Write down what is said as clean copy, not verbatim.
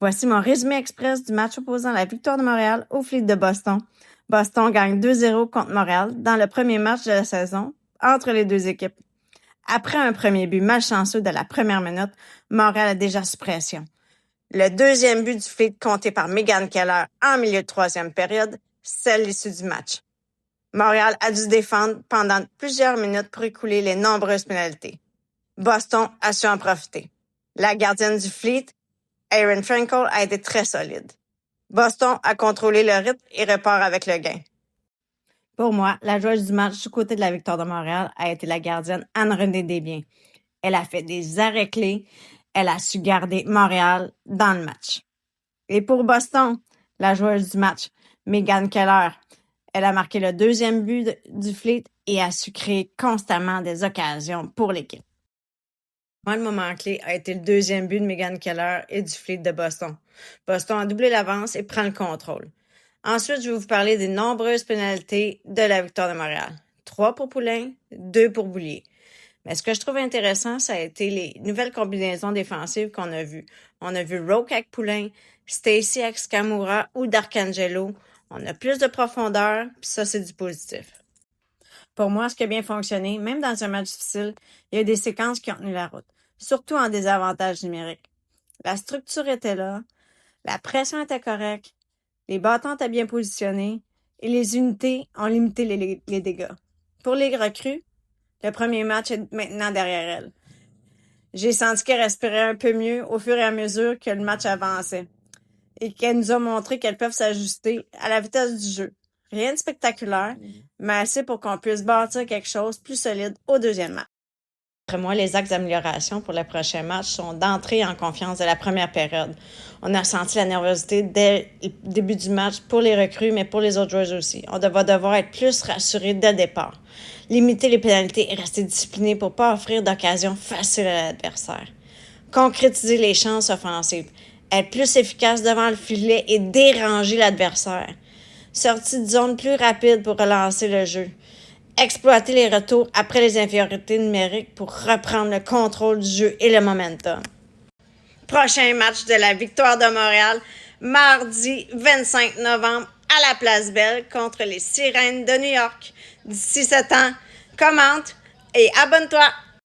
Voici mon résumé express du match opposant la victoire de Montréal au Fleet de Boston. Boston gagne 2-0 contre Montréal dans le premier match de la saison entre les deux équipes. Après un premier but malchanceux de la première minute, Montréal est déjà sous pression. Le deuxième but du Fleet compté par Megan Keller en milieu de troisième période scelle l'issue du match. Montréal a dû défendre pendant plusieurs minutes pour écouler les nombreuses pénalités. Boston a su en profiter. La gardienne du Fleet, Erin Frankel, a été très solide. Boston a contrôlé le rythme et repart avec le gain. Pour moi, la joueuse du match du côté de la victoire de Montréal a été la gardienne Anne-Renée Desbiens. Elle a fait des arrêts clés. Elle a su garder Montréal dans le match. Et pour Boston, la joueuse du match, Megan Keller, elle a marqué le deuxième but du Fleet et a su créer constamment des occasions pour l'équipe. Moi, le moment clé a été le deuxième but de Megan Keller et du Fleet de Boston. Boston a doublé l'avance et prend le contrôle. Ensuite, je vais vous parler des nombreuses pénalités de la victoire de Montréal. 3 pour Poulin, 2 pour Boulier. Mais ce que je trouve intéressant, ça a été les nouvelles combinaisons défensives qu'on a vues. On a vu Roque avec Poulin, Stacy avec Skamura ou Darkangelo. On a plus de profondeur, puis ça, c'est du positif. Pour moi, ce qui a bien fonctionné, même dans un match difficile, il y a des séquences qui ont tenu la route, surtout en désavantage numérique. La structure était là, la pression était correcte, les bâtons étaient bien positionnés et les unités ont limité les dégâts. Pour les recrues, le premier match est maintenant derrière elles. J'ai senti qu'elles respiraient un peu mieux au fur et à mesure que le match avançait et qu'elles nous ont montré qu'elles peuvent s'ajuster à la vitesse du jeu. Rien de spectaculaire, mais assez pour qu'on puisse bâtir quelque chose de plus solide au deuxième match. Après moi, les axes d'amélioration pour le prochain match sont d'entrer en confiance de la première période. On a senti la nervosité dès le début du match pour les recrues, mais pour les autres joueurs aussi. On va devoir être plus rassurés dès le départ. Limiter les pénalités et rester discipliné pour ne pas offrir d'occasions faciles à l'adversaire. Concrétiser les chances offensives. Être plus efficace devant le filet et déranger l'adversaire. Sortie de zone plus rapide pour relancer le jeu. Exploiter les retours après les infériorités numériques pour reprendre le contrôle du jeu et le momentum. Prochain match de la victoire de Montréal, mardi 25 novembre à la Place Belle contre les Sirènes de New York. D'ici 7 ans, commente et abonne-toi!